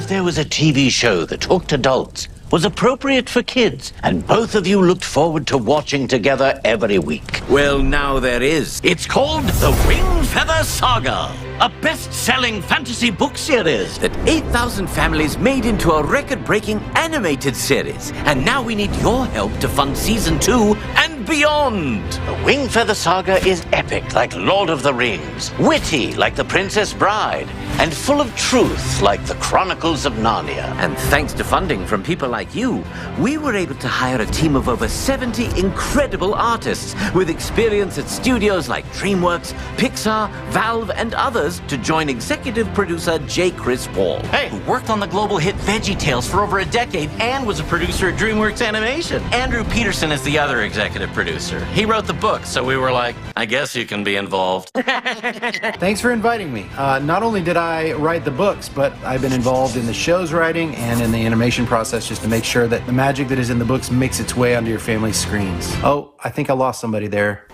if there was a TV show that hooked adults, was appropriate for kids, and both of you looked forward to watching together every week? Well, now there is. It's called the Wingfeather Saga, a best-selling fantasy book series that 8,000 families made into a record-breaking animated series. And now we need your help to fund Season 2 and beyond. The Wingfeather Saga is epic like Lord of the Rings, witty like The Princess Bride, and full of truth like The Chronicles of Narnia. And thanks to funding from people like you, we were able to hire a team of over 70 incredible artists with experience at studios like DreamWorks, Pixar, Valve, and others to join executive producer J. Chris Wall. Hey, who worked on the global hit VeggieTales for over a decade and was a producer at DreamWorks Animation. Andrew Peterson is the other executive producer. He wrote the book, so we were like, I guess you can be involved. Thanks for inviting me. Not only did I write the books, but I've been involved in the show's writing and in the animation process just to make sure that the magic that is in the books makes its way onto your family's screens. Oh, I think I lost somebody there.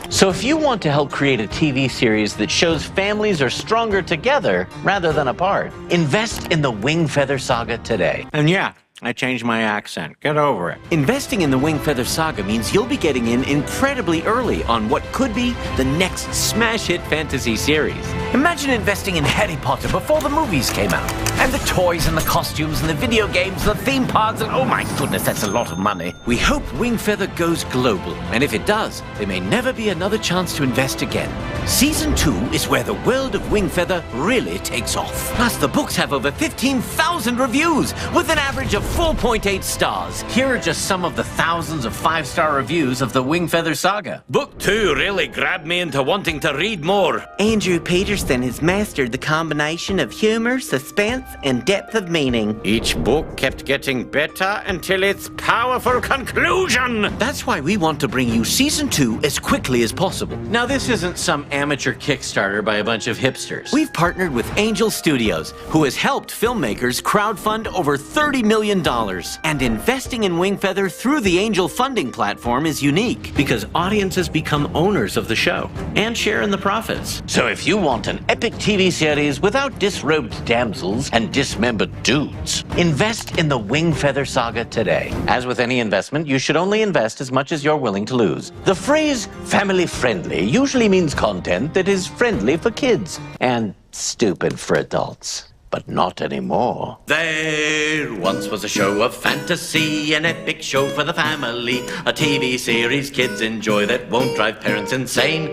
So if you want to help create a TV series that shows families are stronger together rather than apart, invest in the Wingfeather Saga today. And yeah, I changed my accent. Get over it. Investing in the Wingfeather Saga means you'll be getting in incredibly early on what could be the next smash hit fantasy series. Imagine investing in Harry Potter before the movies came out. And the toys and the costumes and the video games and the theme parks and oh my goodness, that's a lot of money. We hope Wingfeather goes global, and if it does, there may never be another chance to invest again. Season 2 is where the world of Wingfeather really takes off. Plus, the books have over 15,000 reviews with an average of 4.8 stars. Here are just some of the thousands of 5-star reviews of the Wingfeather Saga. Book 2 really grabbed me into wanting to read more. Andrew Peterson has mastered the combination of humor, suspense, and depth of meaning. Each book kept getting better until its powerful conclusion. That's why we want to bring you Season 2 as quickly as possible. Now, this isn't some amateur Kickstarter by a bunch of hipsters. We've partnered with Angel Studios, who has helped filmmakers crowdfund over $30 million. And investing in Wingfeather through the Angel funding platform is unique because audiences become owners of the show and share in the profits. So if you want an epic TV series without disrobed damsels and dismembered dudes, invest in the Wingfeather Saga today. As with any investment, you should only invest as much as you're willing to lose. The phrase family friendly usually means content that is friendly for kids and stupid for adults. But not anymore. There once was a show of fantasy, an epic show for the family, a TV series kids enjoy that won't drive parents insane.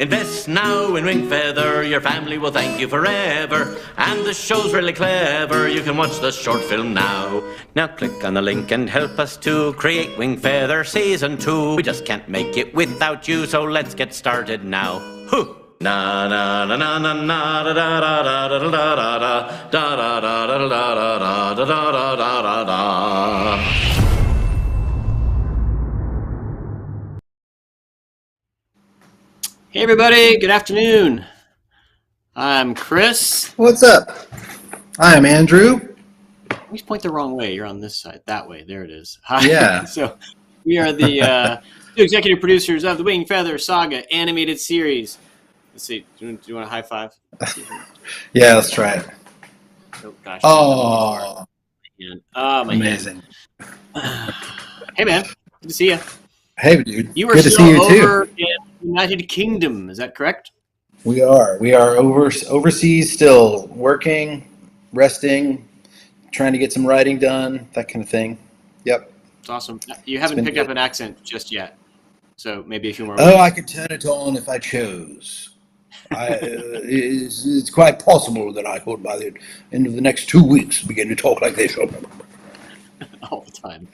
Invest now in Wingfeather, your family will thank you forever. And the show's really clever, you can watch the short film now. Now click on the link and help us to create Wingfeather Season 2. We just can't make it without you, so let's get started now. Na na na na na na da da da da da da da da da da da da da da da da. Hey everybody, good afternoon. I'm Chris. What's up? I'm Andrew. Always point the wrong way. You're on this side. That way. There it is. Hi. Yeah. So we are the two executive producers of the Wingfeather Saga animated series. Let's see. Do you want a high five? Yeah, let's try it. Oh gosh. Oh, my amazing. hand. Hey man, good to see you. Hey, dude. You are good to see still you over too. in the United Kingdom. Is that correct? We are overseas still, working, resting, trying to get some writing done, that kind of thing. Yep. It's awesome. You haven't picked up an accent just yet, so maybe a few more. Oh, I could turn it on if I chose. It's quite possible that I could, by the end of the next 2 weeks, begin to talk like this. All the time.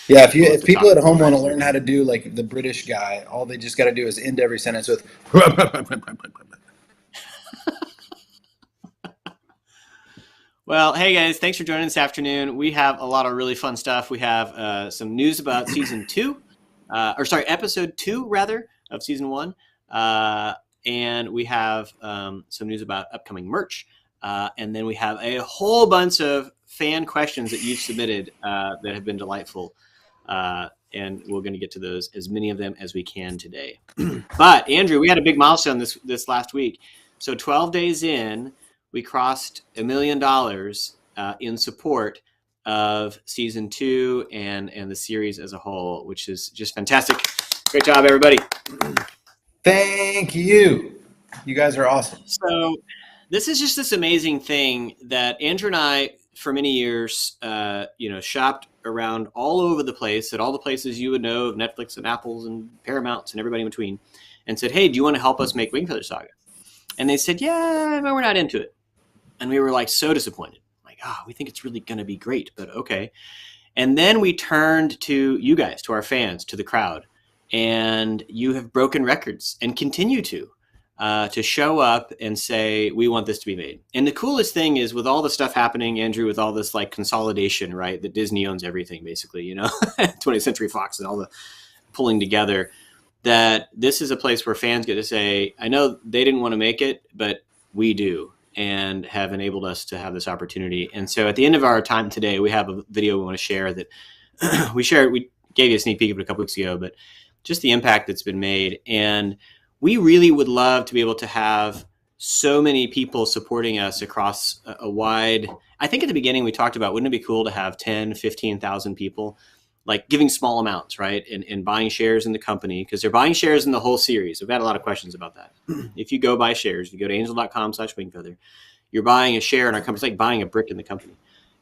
Yeah, if people at home want to learn how to do like the British guy, all they just got to do is end every sentence with. Well, hey guys, thanks for joining this afternoon. We have a lot of really fun stuff. We have some news about season 2, episode 2 rather of season 1. And we have some news about upcoming merch. And then we have a whole bunch of fan questions that you've submitted that have been delightful. And we're going to get to those, as many of them as we can today. But Andrew, we had a big milestone this last week. So 12 days in, we crossed $1 million in support of season 2 and the series as a whole, which is just fantastic. Great job, everybody. Thank you. You guys are awesome. So this is just this amazing thing that Andrew and I, for many years, shopped around all over the place at all the places you would know of Netflix and Apples and Paramounts and everybody in between, and said, hey, do you want to help us make Wingfeather Saga? And they said, yeah, but we're not into it. And we were like so disappointed. Like, we think it's really going to be great, but okay. And then we turned to you guys, to our fans, to the crowd, and you have broken records and continue to show up and say, we want this to be made. And the coolest thing is with all the stuff happening, Andrew, with all this like consolidation, right? That Disney owns everything, basically, 20th Century Fox and all the pulling together, that this is a place where fans get to say, I know they didn't want to make it, but we do, and have enabled us to have this opportunity. And so at the end of our time today, we have a video we want to share that we gave you a sneak peek of it a couple weeks ago, but just the impact that's been made. And we really would love to be able to have so many people supporting us across a wide, I think at the beginning we talked about, wouldn't it be cool to have 10, 15,000 people like giving small amounts, right? And buying shares in the company, because they're buying shares in the whole series. We've had a lot of questions about that. If you go buy shares, you go to angel.com/wingfeather, you're buying a share in our company. It's like buying a brick in the company.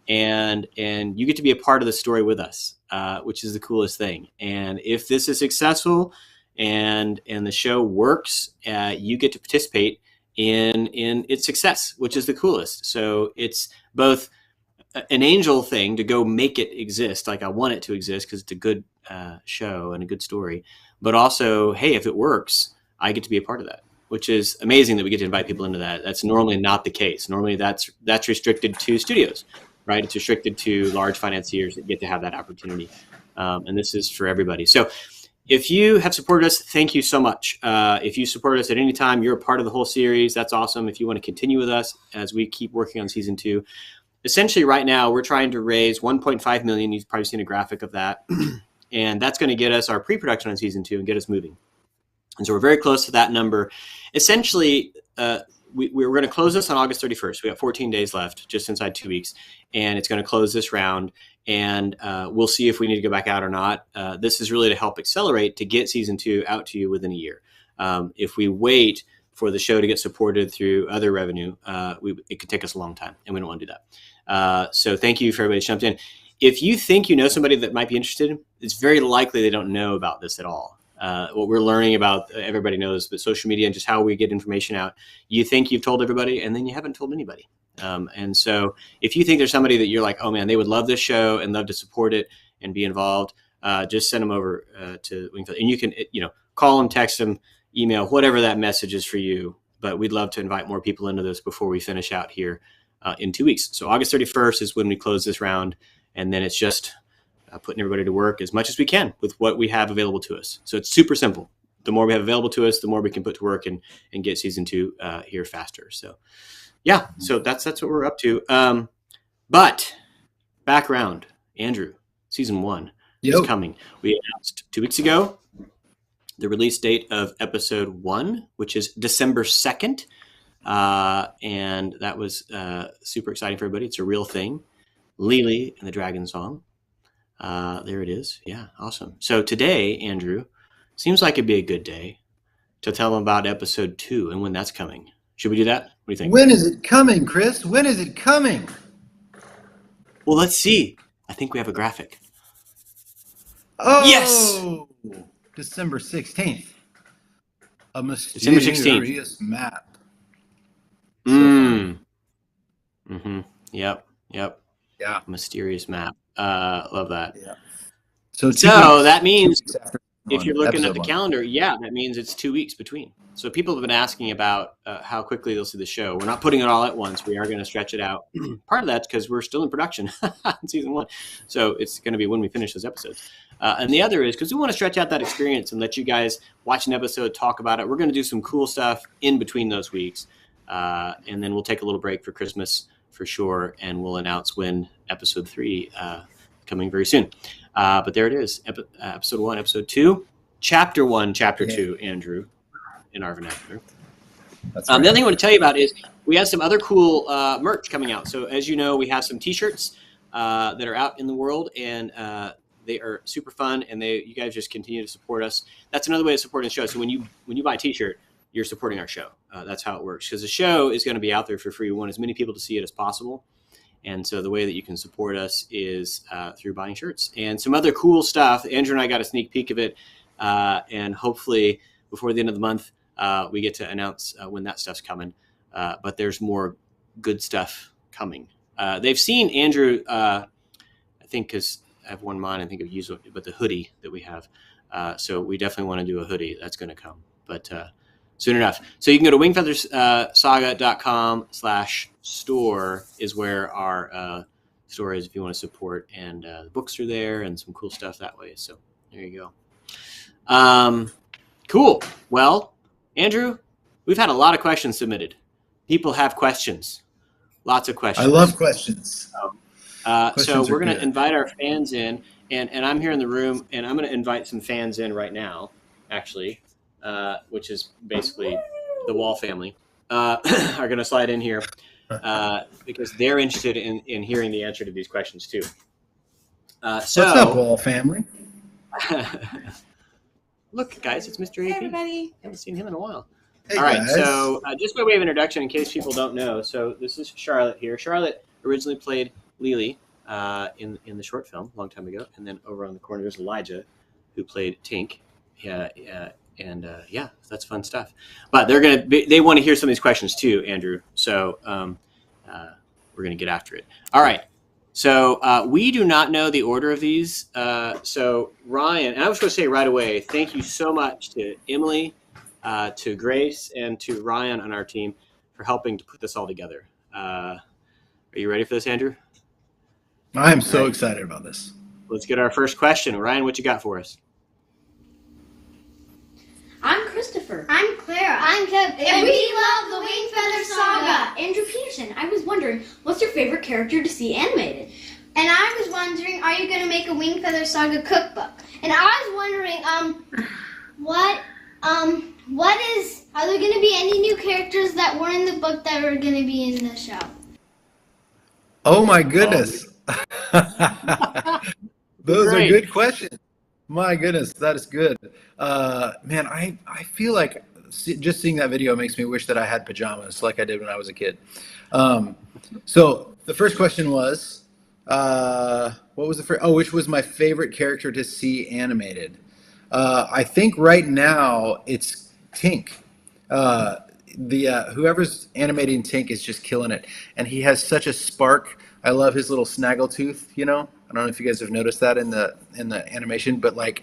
And you get to be a part of the story with us, which is the coolest thing. And if this is successful and the show works, you get to participate in its success, which is the coolest. So it's both an angel thing to go make it exist, like I want it to exist because it's a good show and a good story, but also, hey, if it works, I get to be a part of that, which is amazing that we get to invite people into that. That's normally not the case. Normally that's restricted to studios, right? It's restricted to large financiers that get to have that opportunity. And this is for everybody. So if you have supported us, thank you so much. If you support us at any time, you're a part of the whole series. That's awesome. If you want to continue with us as we keep working on season 2, essentially right now we're trying to raise 1.5 million. You've probably seen a graphic of that. And that's going to get us our pre-production on season 2 and get us moving. And so we're very close to that number. Essentially, we're going to close this on August 31st. We got 14 days left, just inside 2 weeks. And it's going to close this round. And we'll see if we need to go back out or not. This is really to help accelerate to get season 2 out to you within a year. If we wait for the show to get supported through other revenue, it could take us a long time, and we don't want to do that. So thank you for everybody who jumped in. If you think you know somebody that might be interested, it's very likely they don't know about this at all. What we're learning about, everybody knows, but social media and just how we get information out, you think you've told everybody, and then you haven't told anybody. And so if you think there's somebody that you're like, oh man, they would love this show and love to support it and be involved, just send them over to Wingfeather. And you can, call them, text them, email, whatever that message is for you. But we'd love to invite more people into this before we finish out here in 2 weeks. So August 31st is when we close this round. And then it's just putting everybody to work as much as we can with what we have available to us. So it's super simple. The more we have available to us, the more we can put to work and get season 2 here faster. So yeah, so that's what we're up to. But background, Andrew, season 1 is coming. We announced 2 weeks ago the release date of episode 1, which is December 2nd. And that was super exciting for everybody. It's a real thing. Lily and the Dragon Song. There it is. Yeah, awesome. So today, Andrew, seems like it'd be a good day to tell them about episode 2 and when that's coming. Should we do that? What do you think? When is it coming, Chris? When is it coming? Well, let's see. I think we have a graphic. Oh, yes! December 16th. A mysterious map. Mm-hmm. Yep. Yeah. Mysterious map. Love that. Yeah. So that means if you're looking at the calendar, that means it's 2 weeks between. So people have been asking about how quickly they'll see the show. We're not putting it all at once. We are going to stretch it out. Part of that's because we're still in production in season 1. So it's going to be when we finish those episodes. And the other is because we want to stretch out that experience and let you guys watch an episode, talk about it. We're going to do some cool stuff in between those weeks. And then we'll take a little break for Christmas for sure. And we'll announce when episode 3 coming very soon. But there it is. Episode 1, episode 2, chapter 1, chapter 2, Andrew, in our vernacular. That's The other thing I want to tell you about is we have some other cool merch coming out. So as you know, we have some T-shirts that are out in the world, and they are super fun. And you guys just continue to support us. That's another way of supporting the show. So when you buy a T-shirt, you're supporting our show. That's how it works, because the show is going to be out there for free. We want as many people to see it as possible. And so the way that you can support us is through buying shirts and some other cool stuff. Andrew and I got a sneak peek of it. And hopefully before the end of the month, we get to announce when that stuff's coming. But there's more good stuff coming. They've seen Andrew, I think, because I have one in mind, I think of use, but the hoodie that we have. So we definitely want to do a hoodie. That's going to come, but soon enough. So you can go to wingfeathersaga.com/store is where our store is if you want to support. And the books are there and some cool stuff that way. So there you go. Cool. Well, Andrew, we've had a lot of questions submitted. People have questions. Lots of questions. I love questions. So we're going to invite our fans in, and I'm here in the room, and I'm going to invite some fans in right now, actually, which is basically the Wall family, are going to slide in here because they're interested in hearing the answer to these questions too. What's up, Wall family? Look, guys, it's Mr. AP. Hey, everybody. Haven't seen him in a while. Hey, all right, guys. so just by way of introduction, in case people don't know, so this is Charlotte here. Charlotte originally played Lily in the short film a long time ago, and then over on the corner there's Elijah, who played Tink. And that's fun stuff. But they want to hear some of these questions too, Andrew. So we're gonna get after it. All right. So we do not know the order of these. So Ryan, and I was going to say right away, thank you so much to Emily, to Grace, and to Ryan on our team for helping to put this all together. Are you ready for this, Andrew? I am so excited about this. Let's get our first question. Ryan, what you got for us? I'm Christopher. I'm Clara. I'm Kev. And we love the Wingfeather Saga. Andrew Peterson, I was wondering, what's your favorite character to see animated? And I was wondering, are you going to make a Wingfeather Saga cookbook? And I was wondering, are there going to be any new characters that were in the book that are going to be in the show? Oh my goodness. Those are good questions. My goodness, that is good. Man, I feel like just seeing that video makes me wish that I had pajamas like I did when I was a kid. So the first question was, what was the first? Oh, which was my favorite character to see animated? I think right now it's Tink. Whoever's animating Tink is just killing it, and he has such a spark. I love his little snaggletooth. You know, I don't know if you guys have noticed that in the animation, but like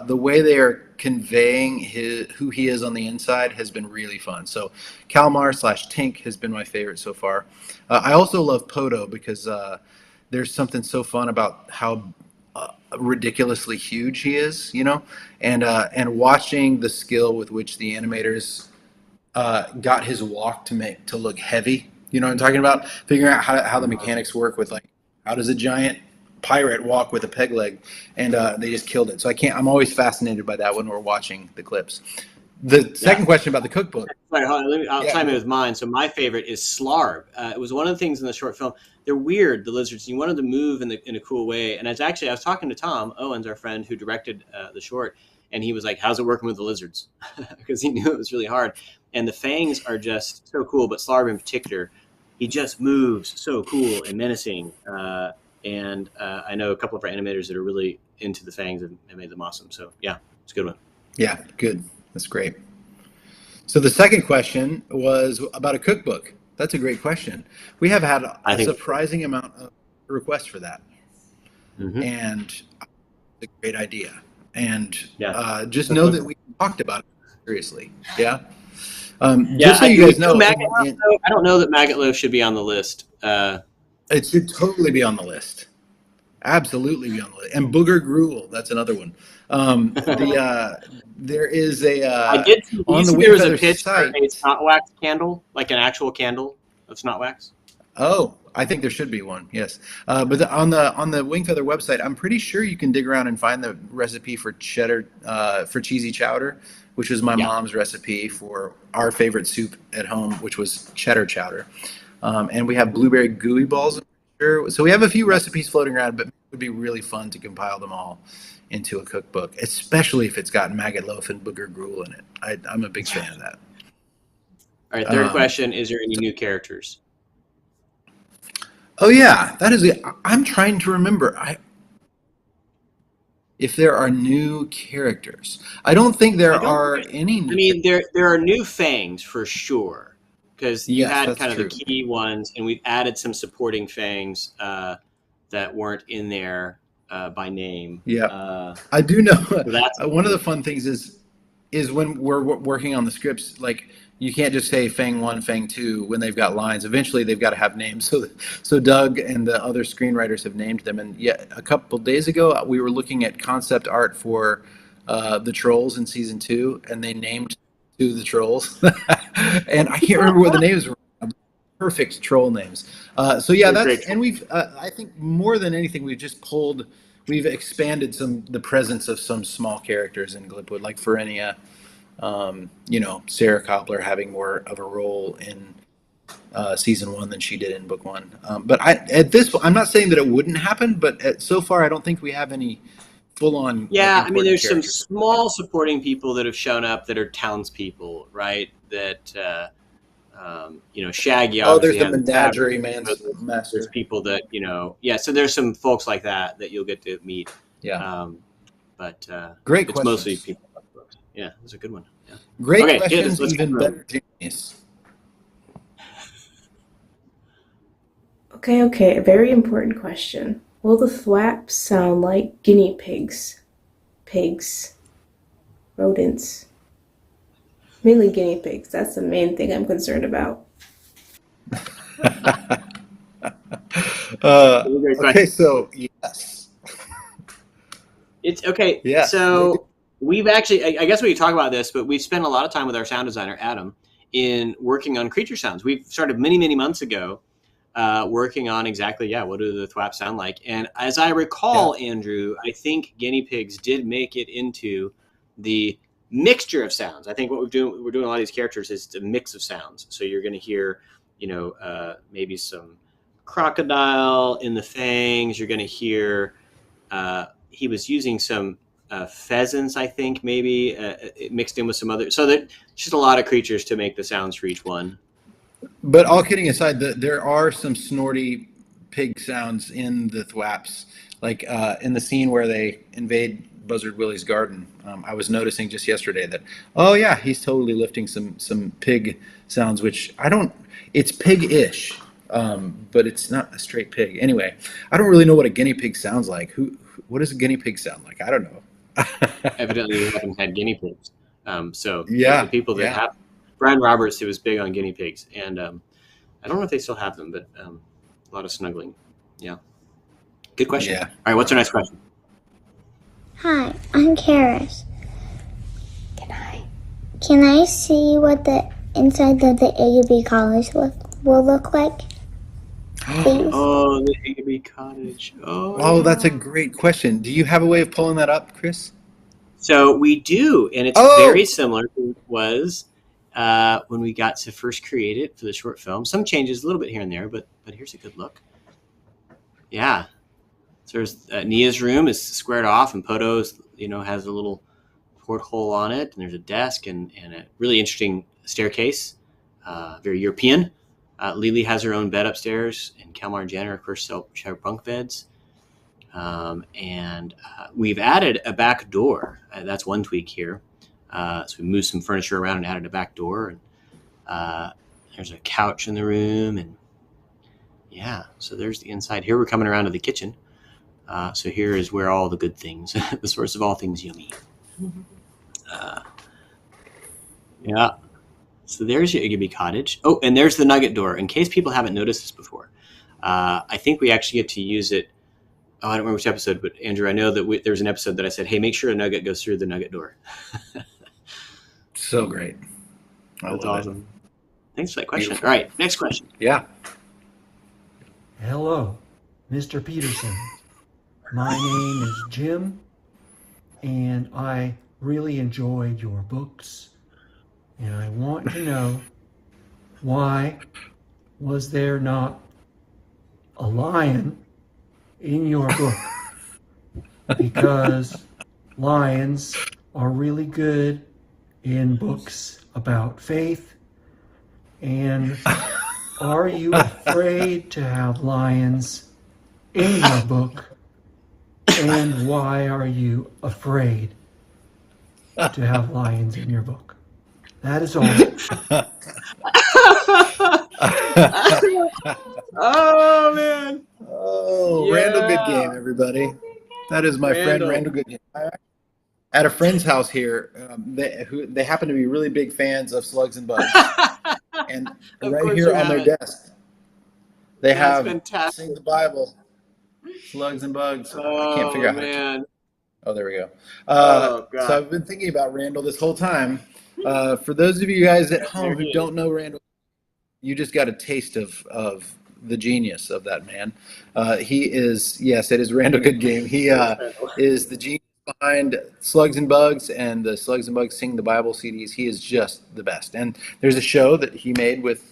the way they are conveying who he is on the inside has been really fun. So Kalmar/Tink has been my favorite so far. I also love Poto because there's something so fun about how ridiculously huge he is, you know, and watching the skill with which the animators got his walk to look heavy. You know what I'm talking about? Figuring out how the mechanics work with, like, how does a giant pirate walk with a peg leg? And they just killed it. So I'm always fascinated by that when we're watching the clips. The second question about the cookbook. Sorry, I'll chime in with mine. So my favorite is Slarb. It was one of the things in the short film. They're weird, the lizards. You want them to move in a cool way. And I was talking to Tom Owens, our friend who directed the short, and he was like, how's it working with the lizards? Because he knew it was really hard. And the fangs are just so cool, but Slarb in particular, he just moves so cool and menacing. And I know a couple of our animators that are really into the fangs and made them awesome. So yeah, it's a good one. Yeah, good. That's great. So the second question was about a cookbook. That's a great question. We have had a surprising amount of requests for that. Mm-hmm. And it's a great idea. And just know that we talked about it seriously. Yeah. Just so you guys know, I don't know that Maggot Loaf should be on the list. It should totally be on the list. Absolutely be on the list. And Booger Gruel, that's another one. There is a I did see on the there was a pitch site, for a snot wax candle, like an actual candle of snot wax. Oh, I think there should be one. Yes, but on the Wingfeather website, I'm pretty sure you can dig around and find the recipe for cheddar for cheesy chowder, which was my mom's recipe for our favorite soup at home, which was cheddar chowder. And we have blueberry gooey balls. So we have a few recipes floating around, but it would be really fun to compile them all into a cookbook, especially if it's got maggot loaf and booger gruel in it. I'm a big fan of that. All right, third question, is there any new characters? Oh yeah, that is it. I'm trying to remember if there are new characters. I don't think there are any new. I mean, there are new fangs for sure, because you had kind of the key ones, and we've added some supporting fangs that weren't in there by name. Yeah, I do know. So one of the fun things is when we're working on the scripts, like, you can't just say Fang 1, Fang 2 when they've got lines. Eventually, they've got to have names. So Doug and the other screenwriters have named them. And yeah, a couple days ago, we were looking at concept art for the Trolls in season 2, and they named 2 the Trolls. And I can't remember what the names were. Perfect troll names. So yeah, that's, and we've I think more than anything, we've expanded the presence of some small characters in Glipwood, like Ferenia. Sarah Cobbler having more of a role in season 1 than she did in book 1. But I'm not saying that it wouldn't happen, but so far I don't think we have any full-on. Yeah, I mean, there's some small supporting people that have shown up that are townspeople, right? That Shaggy. Oh, there's the menagerie master. There's people that So there's some folks like that you'll get to meet. Yeah. But great it's questions. Mostly people. Yeah, that's a good one. Yeah. Great questions, even better genius. Okay, a very important question. Will the thwaps sound like guinea pigs? Pigs. Rodents. Mainly guinea pigs. That's the main thing I'm concerned about. Okay, so yes. It's okay. Yeah. So we've actually, I guess we could talk about this, but we've spent a lot of time with our sound designer, Adam, in working on creature sounds. We've started many, many months ago working on exactly, what do the thwaps sound like? And as I recall, Andrew, I think guinea pigs did make it into the mixture of sounds. I think what we're doing a lot of these characters is a mix of sounds. So you're going to hear, maybe some crocodile in the fangs. You're going to hear, he was using some pheasants, I think, maybe mixed in with some other. So there's just a lot of creatures to make the sounds for each one. But all kidding aside, there are some snorty pig sounds in the thwaps, like in the scene where they invade Buzzard Willie's garden. I was noticing just yesterday that, he's totally lifting some pig sounds, which it's pig-ish, but it's not a straight pig. Anyway, I don't really know what a guinea pig sounds like. What does a guinea pig sound like? I don't know. Evidently, you haven't had guinea pigs. The people that have. Brian Roberts, who was big on guinea pigs, and I don't know if they still have them, but a lot of snuggling. Yeah. Good question. Yeah. All right, what's our next question? Hi, I'm Karis. Can I see what the inside of the Igiby College will look like? Please. Oh, the Igiby Cottage. Oh, that's a great question. Do you have a way of pulling that up, Chris? So we do, and it's very similar to what it was when we got to first create it for the short film. Some changes a little bit here and there, but here's a good look. Yeah. So there's Nia's room is squared off, and Poto's, has a little porthole on it, and there's a desk and a really interesting staircase, very European. Lily has her own bed upstairs, and Kalmar and Jenner, of course, share bunk beds. And we've added a back door. That's one tweak here. So we moved some furniture around and added a back door. And there's a couch in the room. And so there's the inside. Here we're coming around to the kitchen. So here is where all the good things, the source of all things yummy. So there's your Igiby cottage. Oh, and there's the nugget door. In case people haven't noticed this before, I think we actually get to use it. I don't remember which episode, but Andrew, I know that there was an episode that I said, hey, make sure a nugget goes through the nugget door. So great. That's awesome. Thanks for that question. Beautiful. All right, next question. Yeah. Hello, Mr. Peterson. My name is Jim, and I really enjoyed your books, and I want to know, why was there not a lion in your book? Because lions are really good in books about faith. And are you afraid to have lions in your book? And why are you afraid to have lions in your book? That is all. Oh man! Oh, Yeah. Randall Good Game, everybody. That is my friend Randall Good Game. At a friend's house here, they happen to be really big fans of Slugs and Bugs, and right here on their desk, they have Sing the Bible, Slugs and Bugs. I can't figure out how to. Oh, there we go. So I've been thinking about Randall this whole time. For those of you guys at home who don't know Randall, you just got a taste of the genius of that man. He is, yes, it is Randall Good Game. He is the genius behind Slugs and Bugs and the Slugs and Bugs Sing the Bible CDs. He is just the best. And there's a show that he made with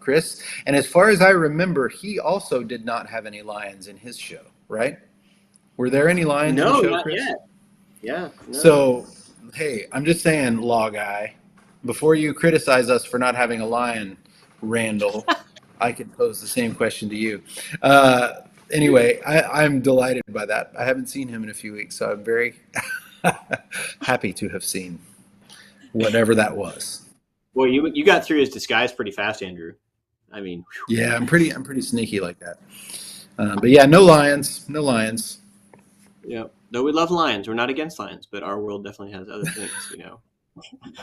Chris. And as far as I remember, he also did not have any lions in his show, right? Were there any lions in the show, not Chris? yet. Yeah. No. So, hey, I'm just saying, Law Guy, before you criticize us for not having a lion, Randall, I could pose the same question to you. Anyway, I'm delighted by that. I haven't seen him in a few weeks, so I'm very happy to have seen whatever that was. Well, you got through his disguise pretty fast, Andrew. I mean, whew. Yeah, I'm pretty sneaky like that. But yeah, no lions. Yeah, though we love lions, we're not against lions, but our world definitely has other things, you know.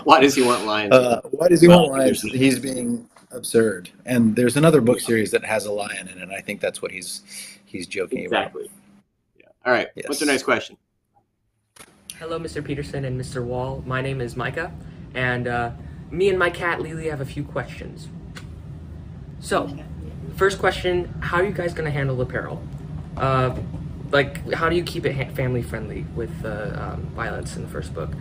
Why does he want lions? Why does he want lions? He's being absurd. And there's another book series that has a lion in it. And I think that's what he's joking about. Exactly. Yeah. All right. Yes. What's the next question? Hello, Mr. Peterson and Mr. Wall. My name is Micah, and me and my cat Lily have a few questions. So, first question: how are you guys going to handle apparel? Like, how do you keep it family friendly with violence in the first book?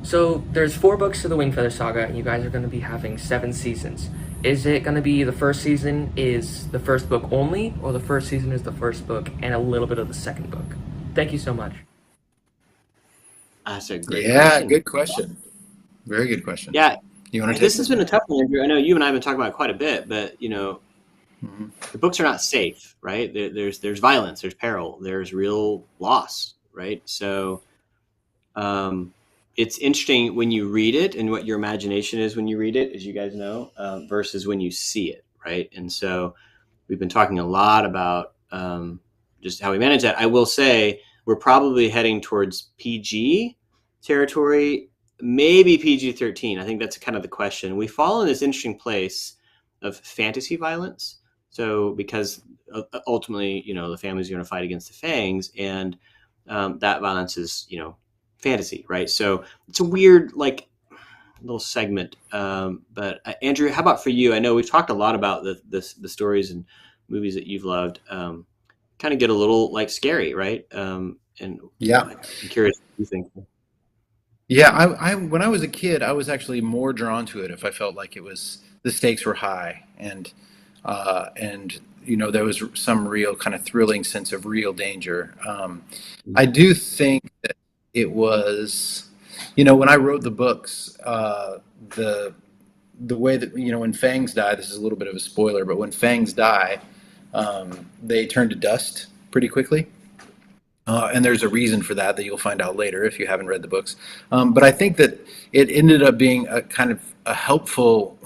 So there's 4 books to the Wingfeather Saga, and you guys are going to be having 7 seasons. Is it going to be the first season is the first book only, or the first season is the first book and a little bit of the second book? Thank you so much. That's a great question. Good question. Very good question. Yeah. You want to this has been a tough one, Andrew. I know you and I have been talking about it quite a bit, but, you know, the books are not safe, right? There's violence, there's peril, there's real loss, right? So it's interesting when you read it and what your imagination is when you read it, as you guys know, versus when you see it, right? And so we've been talking a lot about just how we manage that. I will say we're probably heading towards PG territory, maybe PG-13. I think that's kind of the question. We fall in this interesting place of fantasy violence. So because ultimately, you know, the family's going to fight against the Fangs, and that violence is, you know, fantasy, right? So it's a weird, like, little segment. But Andrew, how about for you? I know we've talked a lot about the stories and movies that you've loved. Kind of get a little like scary, right? And yeah, I'm curious what you think. Yeah, I when I was a kid, I was actually more drawn to it if I felt like the stakes were high, and you know, there was some real kind of thrilling sense of real danger. I do think that it was, you know, when I wrote the books, the way that, you know, when Fangs die, this is a little bit of a spoiler, but when Fangs die, they turn to dust pretty quickly. And there's a reason for that you'll find out later if you haven't read the books. But I think that it ended up being a kind of a helpful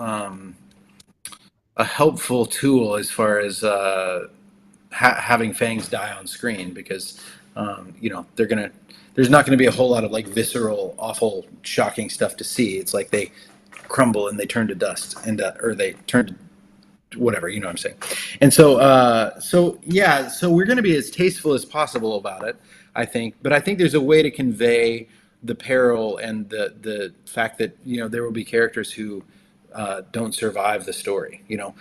tool as far as having Fangs die on screen, because you know, there's not going to be a whole lot of like visceral, awful, shocking stuff to see. It's like they crumble and they turn to dust, and or they turn to whatever, you know what I'm saying. And so so we're going to be as tasteful as possible about it, I think. But I think there's a way to convey the peril and the fact that, you know, there will be characters who don't survive the story, you know,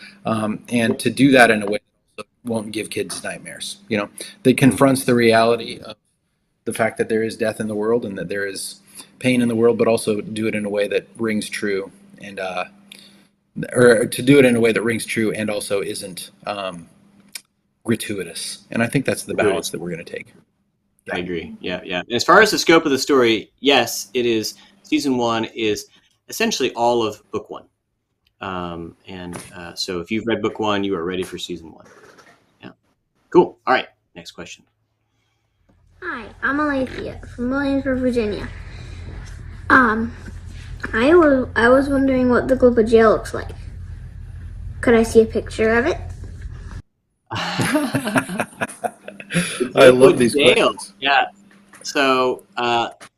and to do that in a way that won't give kids nightmares. You know, that confronts the reality of the fact that there is death in the world, and that there is pain in the world, but also do it in a way that rings true, and or to do it in a way that rings true and also isn't gratuitous. And I think that's the balance that we're going to take. I agree. Yeah. As far as the scope of the story, yes, it is. Season 1 is essentially all of book 1. So if you've read book 1, you are ready for season 1. Yeah. Cool. All right. Next question. Hi, I'm Alethea from Williamsburg, Virginia. I was wondering what the globe of jail looks like. Could I see a picture of it? I love these questions. Yeah. So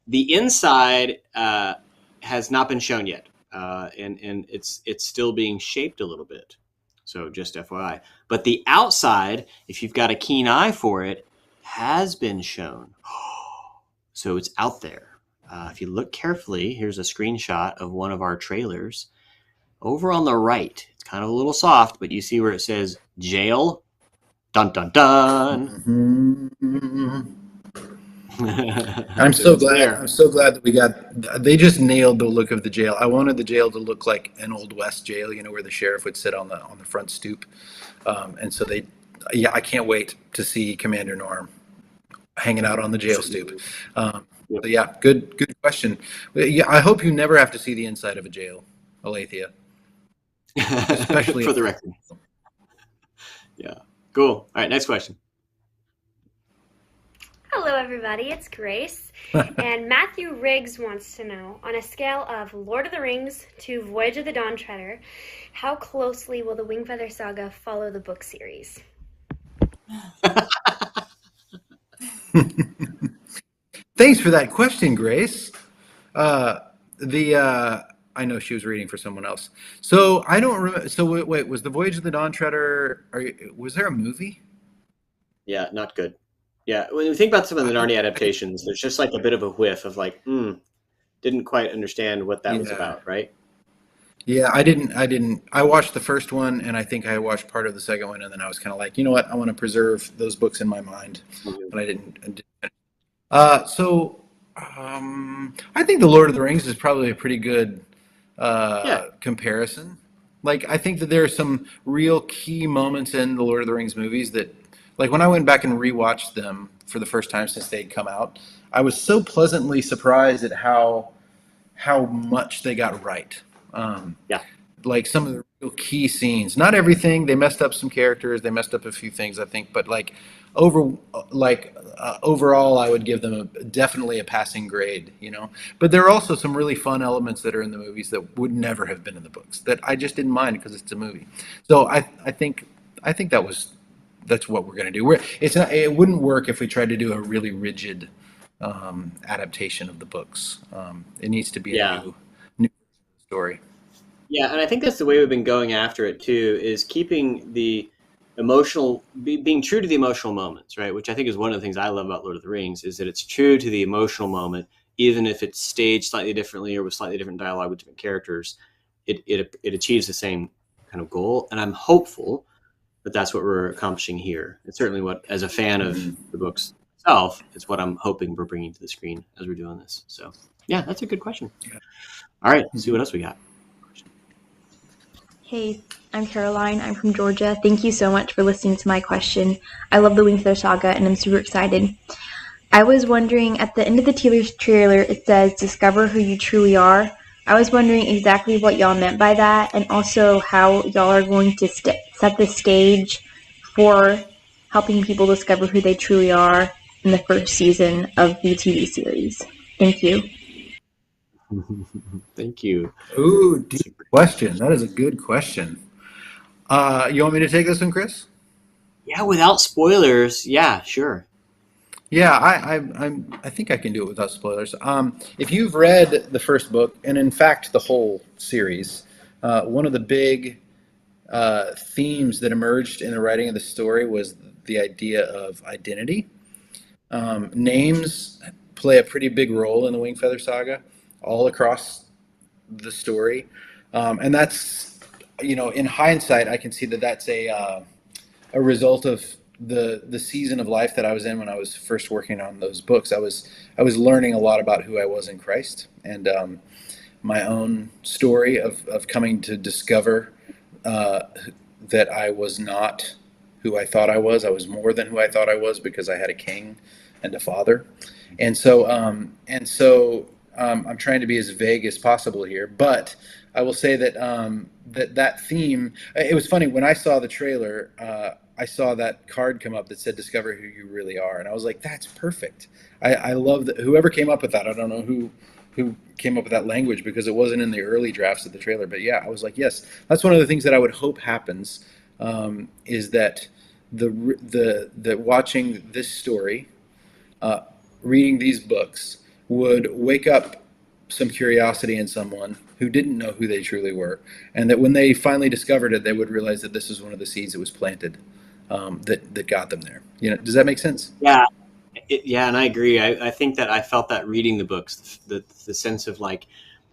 the inside has not been shown yet, and it's still being shaped a little bit. So just FYI. But the outside, if you've got a keen eye for it, has been shown. So it's out there. If you look carefully, here's a screenshot of one of our trailers. Over on the right, it's kind of a little soft, but you see where it says jail. Dun dun dun. I'm so glad. I'm so glad that we got. They just nailed the look of the jail. I wanted the jail to look like an old West jail, where the sheriff would sit on the front stoop. And so I can't wait to see Commander Norm hanging out on the jail stoop. So yeah, good question. Yeah, I hope you never have to see the inside of a jail, Alethea. Especially for the record. Yeah. Cool. All right, next question. Hello, everybody. It's Grace. And Matthew Riggs wants to know, on a scale of Lord of the Rings to Voyage of the Dawn Treader, how closely will the Wingfeather Saga follow the book series? Thanks for that question, Grace. I know she was reading for someone else. So I don't remember. So wait, was the Voyage of the Dawn Treader? Was there a movie? Yeah, not good. Yeah, when you think about some of the Narnia adaptations, there's just like a bit of a whiff of like, didn't quite understand what that was about, right? Yeah, I didn't. I watched the first one, and I think I watched part of the second one, and then I was kind of like, you know what? I want to preserve those books in my mind, but I didn't. So I think the Lord of the Rings is probably a pretty good comparison. Like, I think that there are some real key moments in the Lord of the Rings movies that, like, when I went back and rewatched them for the first time since they'd come out, I was so pleasantly surprised at how much they got right. Like some of the real key scenes, not everything. They messed up some characters. They messed up a few things, I think. But overall, I would give them definitely a passing grade. But there are also some really fun elements that are in the movies that would never have been in the books that I just didn't mind because it's a movie. So I think that's what we're going to do. It wouldn't work if we tried to do a really rigid adaptation of the books. It needs to be a new story. Yeah, and I think that's the way we've been going after it too, is keeping the emotional, being true to the emotional moments, right? Which I think is one of the things I love about Lord of the Rings, is that it's true to the emotional moment, even if it's staged slightly differently or with slightly different dialogue with different characters. It achieves the same kind of goal, and I'm hopeful that that's what we're accomplishing here. It's certainly what, as a fan of the books itself, it's what I'm hoping we're bringing to the screen as we're doing this. So yeah, that's a good question. All right, let's see what else we got. Hey, I'm Caroline. I'm from Georgia. Thank you so much for listening to my question. I love the Wingfeather Saga, and I'm super excited. I was wondering, at the end of the trailer, it says, "Discover who you truly are." I was wondering exactly what y'all meant by that, and also how y'all are going to set the stage for helping people discover who they truly are in the first season of the TV series. Thank you. Thank you. Ooh, deep question. That is a good question. You want me to take this one, Chris? Yeah, without spoilers. Yeah, sure. Yeah, I think I can do it without spoilers. If you've read the first book, and in fact the whole series, one of the big themes that emerged in the writing of the story was the idea of identity. Names play a pretty big role in the Wingfeather Saga, all across the story, and that's, in hindsight, I can see that that's a result of the season of life that I was in when I was first working on those books, I was learning a lot about who I was in Christ, and my own story of coming to discover that I was not who I thought I was. I was more than who I thought I was because I had a king and a father. And so I'm trying to be as vague as possible here, but I will say that that theme. It was funny when I saw the trailer. I saw that card come up that said "Discover who you really are," and I was like, "That's perfect." I love that. Whoever came up with that, I don't know who came up with that language because it wasn't in the early drafts of the trailer. But yeah, I was like, yes, that's one of the things that I would hope happens, is that the watching this story, reading these books would wake up some curiosity in someone who didn't know who they truly were, and that when they finally discovered it, they would realize that this is one of the seeds that was planted, that got them there. Does that make sense? Yeah. And I agree. I think that I felt that reading the books, the sense of like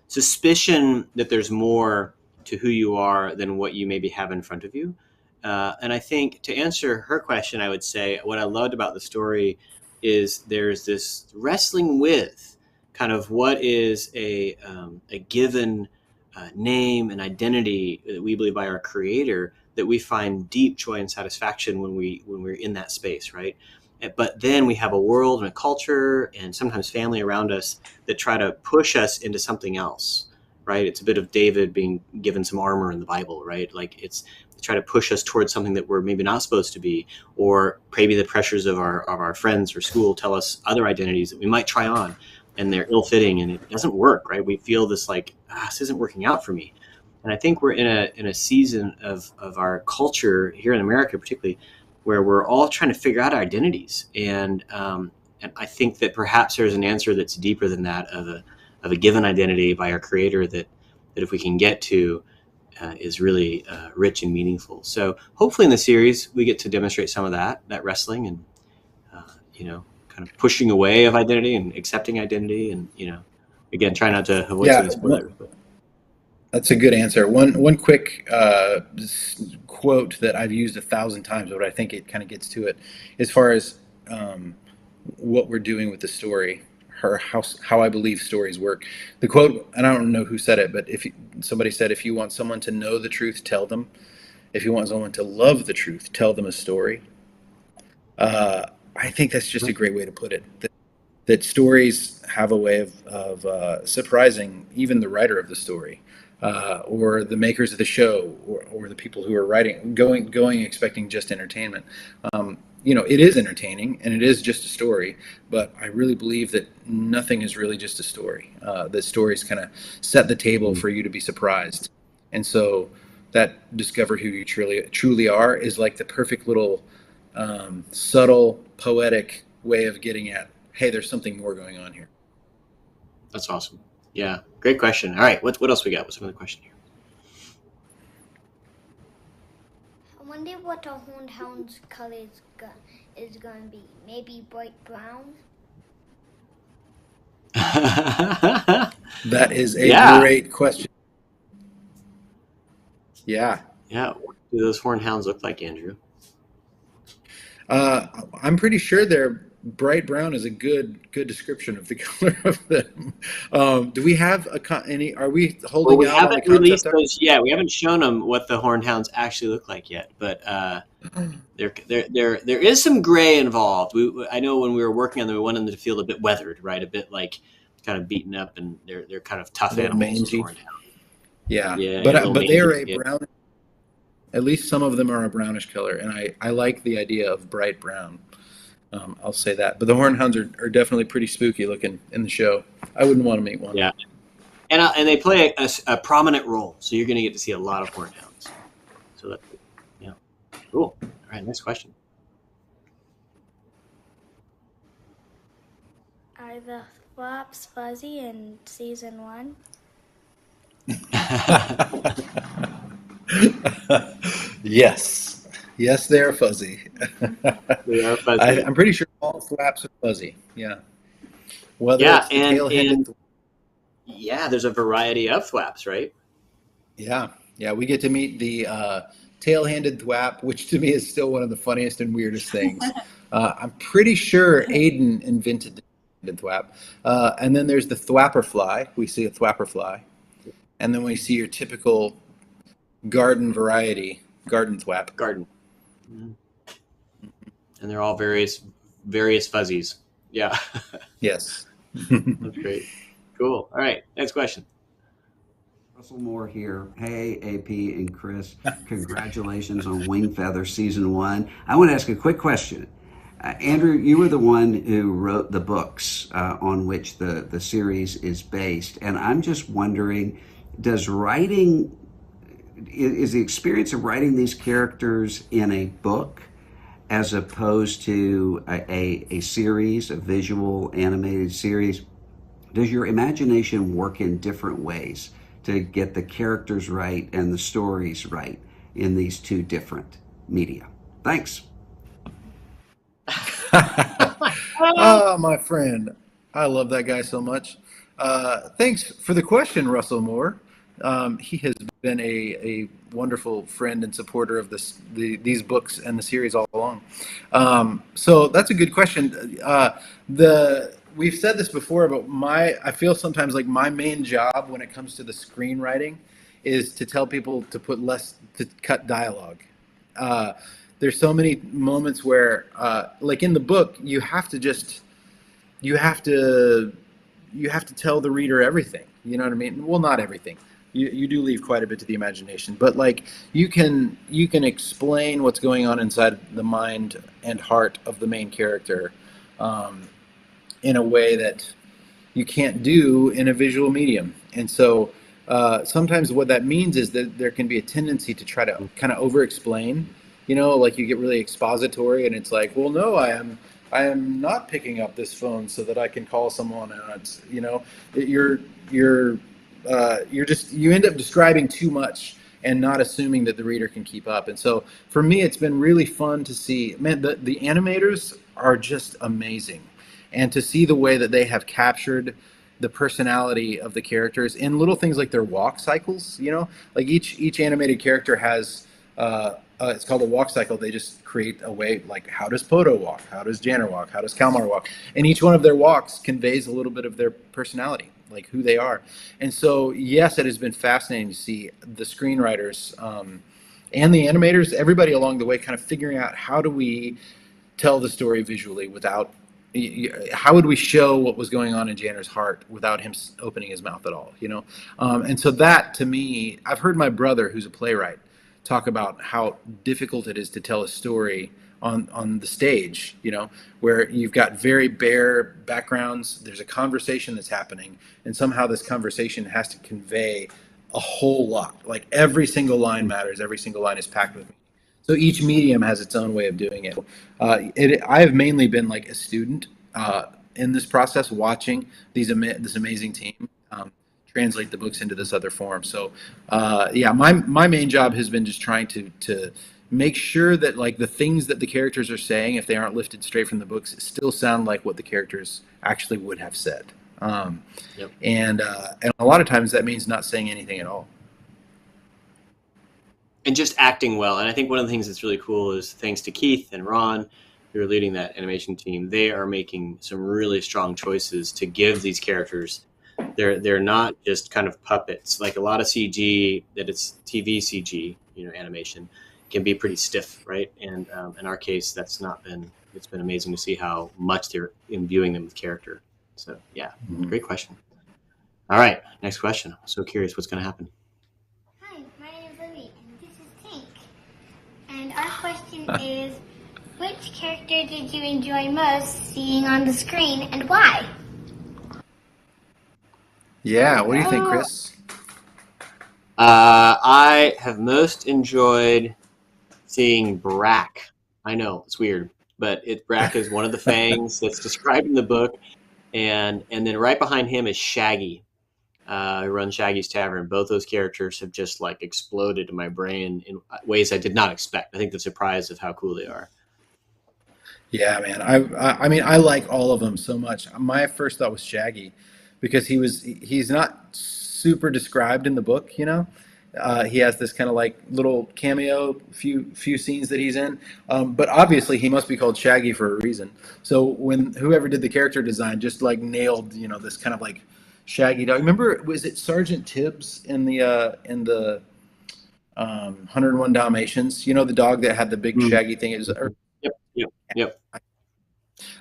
suspicion that there's more to who you are than what you maybe have in front of you. And I think to answer her question, I would say what I loved about the story is there's this wrestling with kind of what is a given name and identity that we believe by our Creator, that we find deep joy and satisfaction when we're in that space, right? But then we have a world and a culture and sometimes family around us that try to push us into something else, right? It's a bit of David being given some armor in the Bible, right? Like it's try to push us towards something that we're maybe not supposed to be, or maybe the pressures of our friends or school tell us other identities that we might try on, and they're ill-fitting and it doesn't work, right? We feel this like, this isn't working out for me. And I think we're in a season of our culture here in America, particularly, where we're all trying to figure out our identities. And I think that perhaps there's an answer that's deeper than that of a given identity by our Creator that if we can get to, is really rich and meaningful. So hopefully in the series, we get to demonstrate some of that wrestling and, kind of pushing away of identity and accepting identity. And, again, try not to avoid any spoilers. That's a good answer. One quick quote that I've used 1,000 times, but I think it kind of gets to it, as far as what we're doing with the story, how I believe stories work. The quote, and I don't know who said it, but somebody said, if you want someone to know the truth, tell them. If you want someone to love the truth, tell them a story. I think that's just a great way to put it. That stories have a way of surprising even the writer of the story. Or the makers of the show, or the people who are writing, going expecting just entertainment. It is entertaining and it is just a story, but I really believe that nothing is really just a story. That stories kind of set the table for you to be surprised. And so that discover who you truly are is like the perfect little subtle, poetic way of getting at, hey, there's something more going on here. That's awesome. Yeah, great question. All right, what else we got? What's another question here? I wonder what a horned hound's color is going to be. Maybe bright brown? That is a great question. Yeah. Yeah. What do those horned hounds look like, Andrew? I'm pretty sure they're bright brown is a good description of the color of them. Do we have any? Are we holding we out on the haven't released concept those. Yeah, we haven't shown them what the horned hounds actually look like yet. But there is some gray involved. I know when we were working on them, we wanted them to feel a bit weathered, right? A bit like kind of beaten up, and they're kind of tough animals. Mangy. Yeah, but they are a brown. At least some of them are a brownish color, and I like the idea of bright brown. I'll say that. But the horned hounds are definitely pretty spooky looking in the show. I wouldn't want to meet one. Yeah, and they play a prominent role, so you're going to get to see a lot of horned hounds. So that's cool. All right, next question. Are the flaps fuzzy in season 1? Yes, they are fuzzy. They are fuzzy. I'm pretty sure all flaps are fuzzy. Yeah. Whether it's the tailhead. There's a variety of flaps, right? Yeah. We get to meet the tail-handed thwap, which to me is still one of the funniest and weirdest things. I'm pretty sure Aiden invented the tail-handed thwap. And then there's the thwapperfly. We see a thwapperfly. And then we see your typical garden variety, garden thwap. Garden. Mm-hmm. And they're all various fuzzies. Yeah. Yes. That's great. Cool. All right. Next question. Russell Moore here. Hey, AP and Chris. Congratulations on Wingfeather Season 1. I want to ask a quick question. Andrew, you were the one who wrote the books on which the series is based. And I'm just wondering, is the experience of writing these characters in a book as opposed to a series, a visual animated series, does your imagination work in different ways to get the characters right and the stories right in these two different media? Thanks. Oh, my friend. I love that guy so much. Thanks for the question, Russell Moore. He has been a wonderful friend and supporter of these books and the series all along. So that's a good question. We've said this before, but I feel sometimes like my main job when it comes to the screenwriting is to tell people to cut dialogue. There's so many moments where, like in the book, you have to tell the reader everything. You know what I mean? Well, not everything. You do leave quite a bit to the imagination, but like you can explain what's going on inside the mind and heart of the main character in a way that you can't do in a visual medium. And so sometimes what that means is that there can be a tendency to try to kind of over-explain. You know, like you get really expository, and it's like, well, no, I am not picking up this phone so that I can call someone. And it's, you know, you end up describing too much and not assuming that the reader can keep up. And so for me, it's been really fun to see, man, the animators are just amazing. And to see the way that they have captured the personality of the characters in little things like their walk cycles, you know, like each animated character has, it's called a walk cycle. They just create a way, like how does Poto walk? How does Janner walk? How does Kalmar walk? And each one of their walks conveys a little bit of their personality, like who they are. And so, yes, it has been fascinating to see the screenwriters and the animators, everybody along the way kind of figuring out how do we tell the story visually without, how would we show what was going on in Janner's heart without him opening his mouth at all, you know? And so that, to me, I've heard my brother, who's a playwright, talk about how difficult it is to tell a story on the stage, you know, where you've got very bare backgrounds, there's a conversation that's happening, and somehow this conversation has to convey a whole lot. Like every single line matters, every single line is packed with meaning. So each medium has its own way of doing it. I have mainly been like a student in this process, watching this amazing team translate the books into this other form. So yeah, my main job has been just trying to make sure that like the things that the characters are saying, if they aren't lifted straight from the books, still sound like what the characters actually would have said. Yep. And a lot of times that means not saying anything at all. And just acting well. And I think one of the things that's really cool is thanks to Keith and Ron, who are leading that animation team, they are making some really strong choices to give these characters. They're not just kind of puppets. Like a lot of CG, that it's TV CG, you know, animation can be pretty stiff, right? And in our case, it's been amazing to see how much they're imbuing them with character. So yeah, Great question. All right, next question. I'm so curious what's going to happen. Hi, my name is Libby, and this is Tank. And our question is, which character did you enjoy most seeing on the screen, and why? Yeah, what do you think, Chris? I have most enjoyed seeing Brack. I know, it's weird, but Brack is one of the fangs that's described in the book. And then right behind him is Shaggy, who runs Shaggy's Tavern. Both those characters have just like exploded in my brain in ways I did not expect. I think the surprise of how cool they are. Yeah, man. I mean, I like all of them so much. My first thought was Shaggy, because he's not super described in the book, you know, He has this kind of like little cameo, few scenes that he's in. But obviously, he must be called Shaggy for a reason. So when whoever did the character design just like nailed, this kind of like Shaggy dog. Remember, was it Sergeant Tibbs in the 101 Dalmatians? The dog that had the big Shaggy thing. It was, Yep.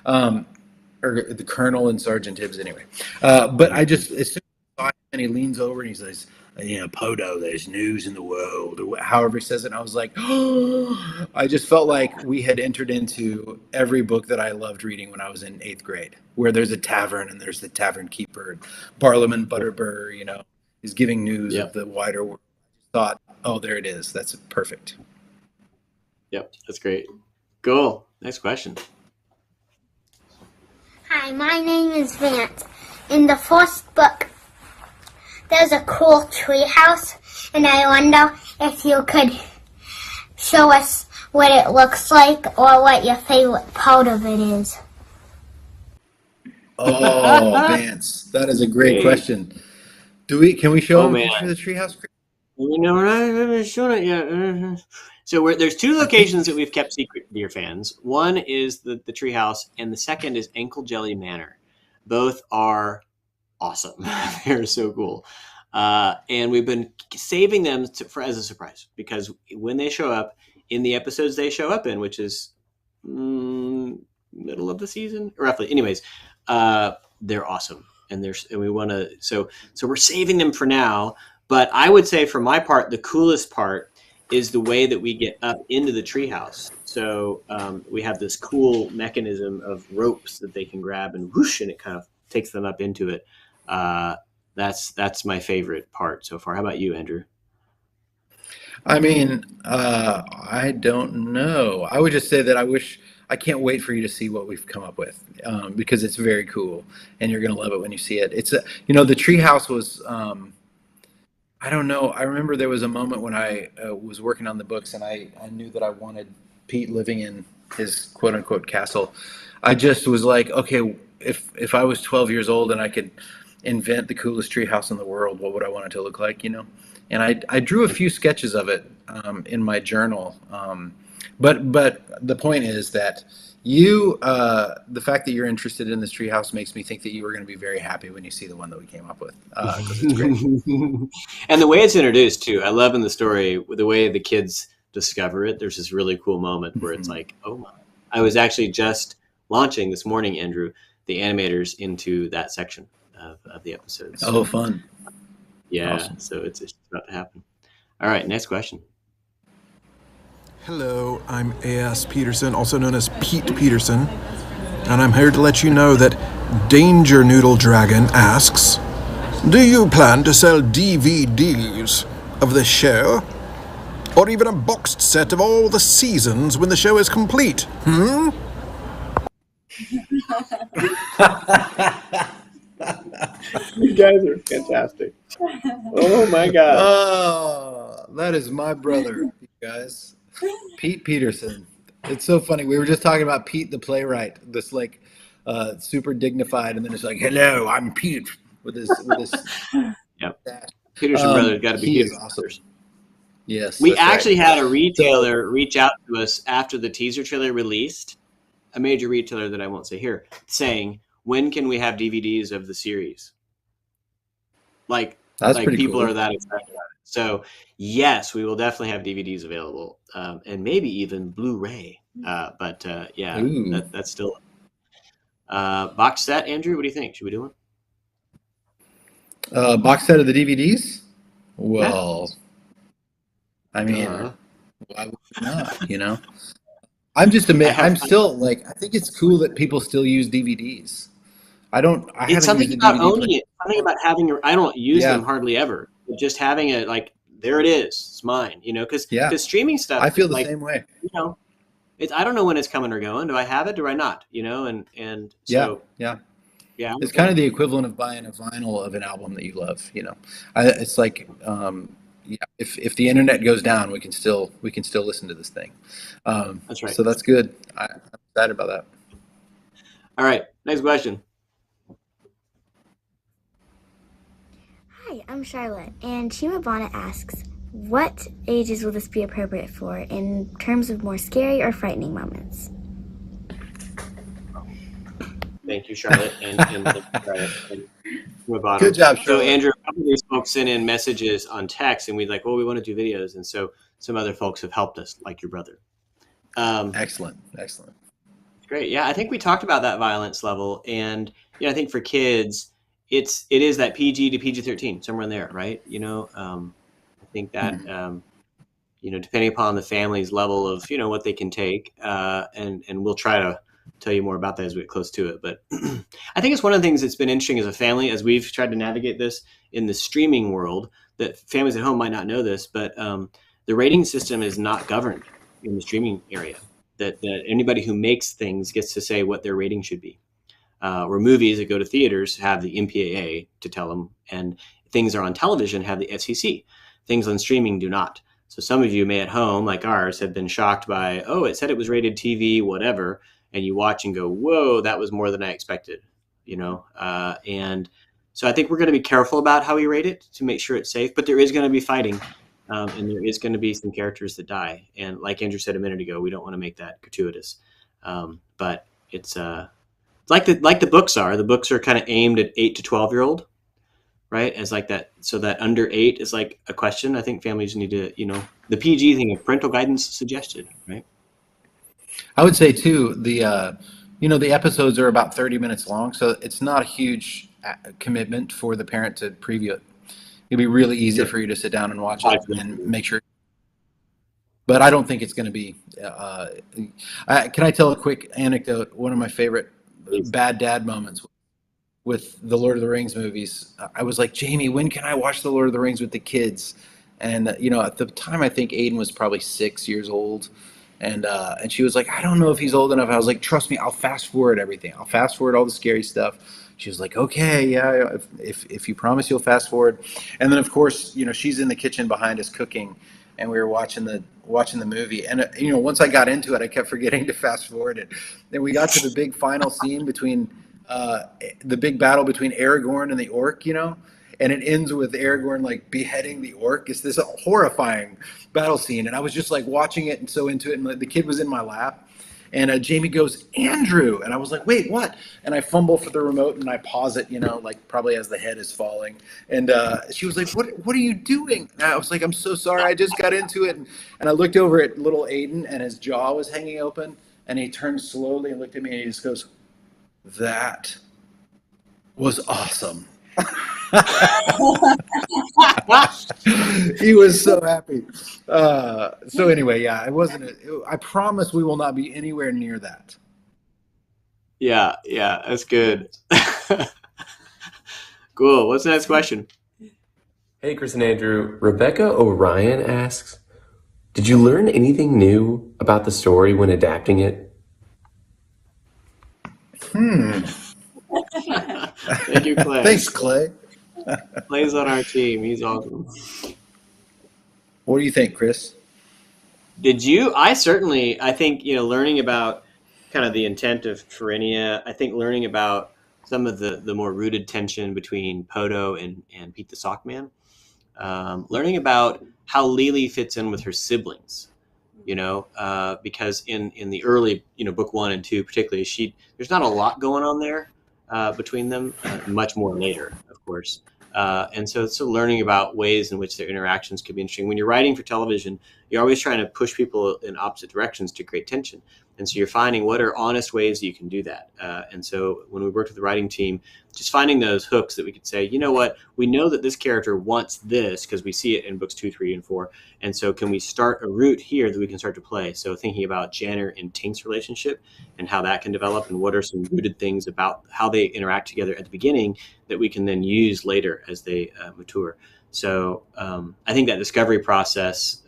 Or the Colonel and Sergeant Tibbs, anyway. But I just, as soon as I saw him and he leans over and he says, Podo, there's news in the world, or however he says it, and I was like, oh, I just felt like we had entered into every book that I loved reading when I was in 8th grade, where there's a tavern and there's the tavern keeper, and Barlaam Butterbur, is giving news of the wider world. I thought, oh, there it is. That's perfect. Yep, that's great. Cool. Next question. Hi, my name is Vance. In the first book, there's a cool tree house, and I wonder if you could show us what it looks like or what your favorite part of it is. Oh, Vance, that is a great question. Can we show him a picture of the treehouse? We're not showing it yet. So there's 2 locations that we've kept secret, dear fans. One is the treehouse, and the second is Ankle Jelly Manor. Both are awesome. They're so cool. And we've been saving them as a surprise, because when they show up in the episodes they show up in, which is middle of the season, roughly. Anyways, they're awesome, and we want to. So we're saving them for now. But I would say, for my part, the coolest part is the way that we get up into the treehouse. So we have this cool mechanism of ropes that they can grab, and whoosh, and it kind of takes them up into it. That's my favorite part so far. How about you, Andrew? I mean, I don't know. I would just say that I can't wait for you to see what we've come up with, because it's very cool, and you're going to love it when you see it. It's the treehouse was. I don't know. I remember there was a moment when I was working on the books, and I knew that I wanted Pete living in his quote unquote castle. I just was like, okay, if I was 12 years old and I could invent the coolest treehouse in the world, what would I want it to look like? And I drew a few sketches of it in my journal. But the point is that the fact that you're interested in this treehouse makes me think that you were going to be very happy when you see the one that we came up with, because it's great. And the way it's introduced too, I love in the story the way the kids discover it. There's this really cool moment where it's like, oh my! I was actually just launching this morning, Andrew, the animators into that section of the episode. So, oh, fun! Yeah, awesome. So it's about to happen. All right, next question. Hello, I'm A.S. Peterson, also known as Pete Peterson, and I'm here to let you know that Danger Noodle Dragon asks, do you plan to sell DVDs of the show? Or even a boxed set of all the seasons when the show is complete? You guys are fantastic. Oh my God. Oh, that is my brother, you guys. Pete Peterson. It's so funny. We were just talking about Pete the playwright, this like super dignified, and then it's like, hello, I'm Pete with his Yep. Peterson brothers got to be he is awesome. Yes. We actually had a retailer reach out to us after the teaser trailer released, a major retailer that I won't say here, saying, when can we have DVDs of the series? Like people cool. are that excited about it. So yes, we will definitely have DVDs available, and maybe even Blu-ray. But that's still box set. Andrew, what do you think? Should we do one? Box set of the DVDs? Well, I mean, why would you not? I'm just amazed. I'm still like, I think it's cool that people still use DVDs. It's something about owning it. Something about having I don't use them hardly ever. But just having it, like, there it is. It's mine. Because streaming stuff. I feel the same way. I don't know when it's coming or going. Do I have it? Do I not? And so yeah. It's kind of the equivalent of buying a vinyl of an album that you love. It's like if the internet goes down, we can still listen to this thing. That's right. So that's good. I'm excited about that. All right, next question. Hi, I'm Charlotte, and Shima Bonnet asks, what ages will this be appropriate for in terms of more scary or frightening moments? Thank you, Charlotte, and thank you, Charlotte. Good job, So, Charlotte. Andrew, a couple of these folks sent in messages on text, and we'd like, well, we want to do videos, and so some other folks have helped us, like your brother. Excellent. Great. Yeah, I think we talked about that violence level, and I think for kids, it is that PG to PG-13, somewhere in there, right? I think that depending upon the family's level of what they can take, and we'll try to tell you more about that as we get close to it. But I think it's one of the things that's been interesting as a family as we've tried to navigate this in the streaming world, that families at home might not know this, but the rating system is not governed in the streaming area. That anybody who makes things gets to say what their rating should be. Where movies that go to theaters have the MPAA to tell them, and things that are on television have the FCC. Things on streaming do not. So some of you may at home, like ours, have been shocked by, it said it was rated TV, whatever, and you watch and go, whoa, that was more than I expected, and so I think we're going to be careful about how we rate it to make sure it's safe, but there is going to be fighting, and there is going to be some characters that die. And like Andrew said a minute ago, we don't want to make that gratuitous, but it's like the books are. The books are kind of aimed at 8 to 12-year-old, right? As like that, so that under 8 is like a question. I think families need to, the PG thing of parental guidance suggested, right? I would say too, the episodes are about 30 minutes long, so it's not a huge commitment for the parent to preview it. It'd be really easy for you to sit down and watch it and make sure. But I don't think it's going to be. Can I tell a quick anecdote? One of my favorite bad dad moments with the Lord of the Rings movies. I was like, Jamie, when can I watch the Lord of the Rings with the kids? And at the time, I think Aiden was probably 6 years old. And she was like, I don't know if he's old enough. I was like, trust me, I'll fast forward everything. I'll fast forward all the scary stuff. She was like, okay, yeah, if you promise you'll fast forward. And then of course, she's in the kitchen behind us cooking, and we were watching the movie. And once I got into it, I kept forgetting to fast forward it. Then we got to the big final scene between the big battle between Aragorn and the orc, and it ends with Aragorn like beheading the orc. It's this horrifying battle scene, and I was just like watching it and so into it, and the kid was in my lap, and Jamie goes, Andrew, and I was like, wait, what? And I fumble for the remote and I pause it, like probably as the head is falling, and she was like, what are you doing? And I was like, I'm so sorry, I just got into it, and I looked over at little Aiden, and his jaw was hanging open, and he turned slowly and looked at me, and he just goes, that was awesome. He was so happy. So anyway, yeah, I promise we will not be anywhere near that. Yeah, that's good. Cool. What's the next question? Hey, Chris and Andrew. Rebecca Orion asks, did you learn anything new about the story when adapting it? Thank you, Clay. Thanks, Clay. Clay's on our team. He's awesome. What do you think, Chris? I think, learning about kind of the intent of Phrynia, I think learning about some of the more rooted tension between Podo and Pete the Sockman, learning about how Lily fits in with her siblings, because in the early, book 1 and 2 particularly, there's not a lot going on there between them, much more later, of course. And so learning about ways in which their interactions could be interesting. When you're writing for television, you're always trying to push people in opposite directions to create tension. And so you're finding what are honest ways that you can do that. And so when we worked with the writing team, just finding those hooks that we could say, you know what, we know that this character wants this because we see it in books 2, 3, and 4. And so can we start a route here that we can start to play? So thinking about Janner and Tink's relationship and how that can develop, and what are some rooted things about how they interact together at the beginning that we can then use later as they mature. So I think that discovery process,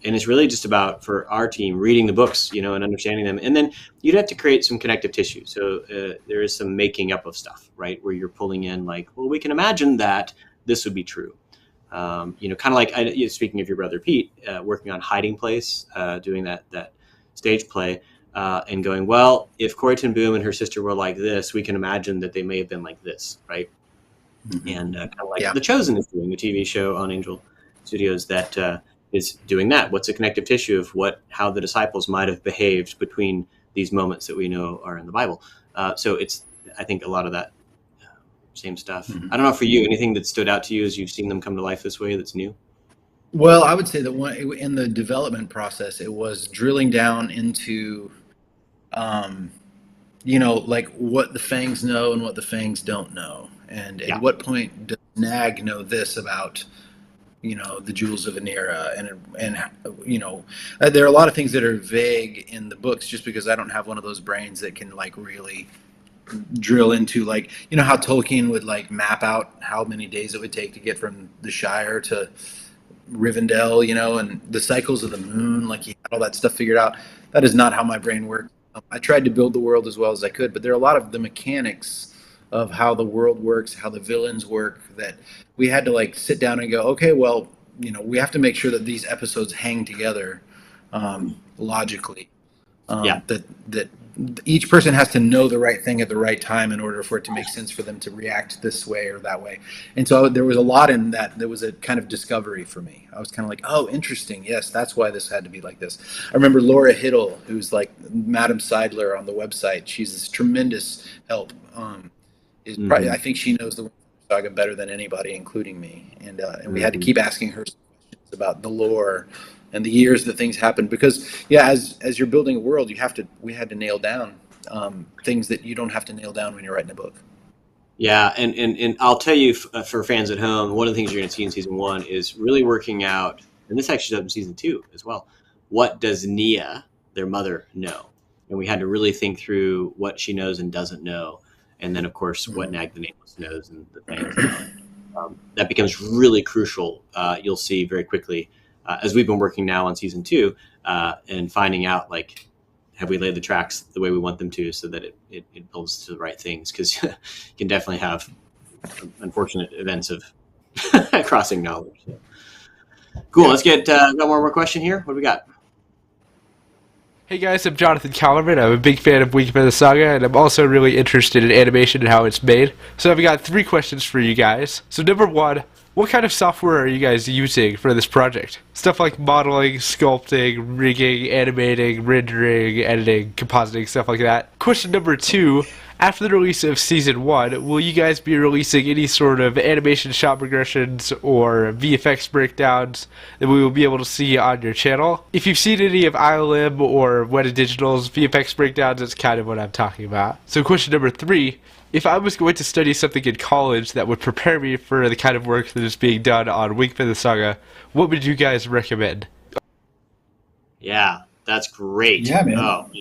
and it's really just about, for our team, reading the books, and understanding them. And then you'd have to create some connective tissue. So there is some making up of stuff, right? Where you're pulling in like, well, we can imagine that this would be true. Kind of like, speaking of your brother Pete, working on Hiding Place, doing that stage play, and going, well, if Corey ten Boom and her sister were like this, we can imagine that they may have been like this, right? Mm-hmm. And kind of like The Chosen is doing, the TV show on Angel. Studios that is doing that. What's a connective tissue of how the disciples might have behaved between these moments that we know are in the Bible? So it's, I think, a lot of that same stuff. I don't know, for you, anything that stood out to you as you've seen them come to life this way that's new? Well, I would say that in the development process, it was drilling down into, like what the Fangs know and what the Fangs don't know. And at what point does Nag know this about, the jewels of Anira? And there are a lot of things that are vague in the books just because I don't have one of those brains that can like really drill into, like, how Tolkien would like map out how many days it would take to get from the Shire to Rivendell, and the cycles of the moon, like he had all that stuff figured out. That is not how my brain works. I tried to build the world as well as I could, but there are a lot of the mechanics of how the world works, how the villains work, that we had to like sit down and go, okay, well, we have to make sure that these episodes hang together logically. That each person has to know the right thing at the right time in order for it to make sense for them to react this way or that way. And so there was a lot in that. There was a kind of discovery for me. I was kind of like, oh, interesting. Yes, that's why this had to be like this. I remember Laura Hiddle, who's like Madam Seidler on the website. She's this tremendous help. Probably, I think she knows the Wingfeather Saga better than anybody, including me. And we had to keep asking her some questions about the lore and the years that things happened, because as you're building a world, we had to nail down things that you don't have to nail down when you're writing a book. Yeah, and I'll tell you, for fans at home, one of the things you're going to see in season 1 is really working out, and this actually does in season 2 as well. What does Nia, their mother, know? And we had to really think through what she knows and doesn't know, and then of course what Nag the Nameless knows and the fans know. That becomes really crucial. You'll see very quickly. As we've been working now on season 2 and finding out, like, have we laid the tracks the way we want them to, so that it builds to the right things? Because you can definitely have unfortunate events of crossing knowledge. So. Cool. Let's get got one more question here. What do we got? Hey guys, I'm Jonathan Kellerman. I'm a big fan of Wingfeather Saga, and I'm also really interested in animation and how it's made. So I've got 3 questions for you guys. So number 1, what kind of software are you guys using for this project? Stuff like modeling, sculpting, rigging, animating, rendering, editing, compositing, stuff like that. Question number 2, after the release of Season 1, will you guys be releasing any sort of animation shot progressions or VFX breakdowns that we will be able to see on your channel? If you've seen any of ILM or Weta Digital's VFX breakdowns, that's kind of what I'm talking about. So question number 3, if I was going to study something in college that would prepare me for the kind of work that is being done on Wingfeather Saga, what would you guys recommend? Yeah, that's great. Yeah, man. Oh,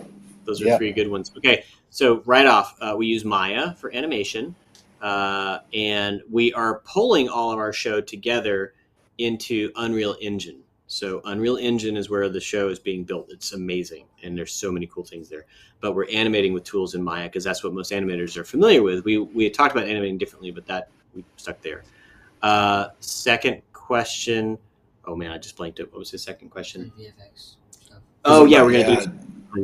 those are 3 good ones. Okay, so right off, we use Maya for animation, and we are pulling all of our show together into Unreal Engine. So Unreal Engine is where the show is being built. It's amazing, and there's so many cool things there. But we're animating with tools in Maya because that's what most animators are familiar with. We had talked about animating differently, but that we stuck there. Second question. Oh man, I just blanked it. What was the second question? VFX stuff. Oh yeah, we're gonna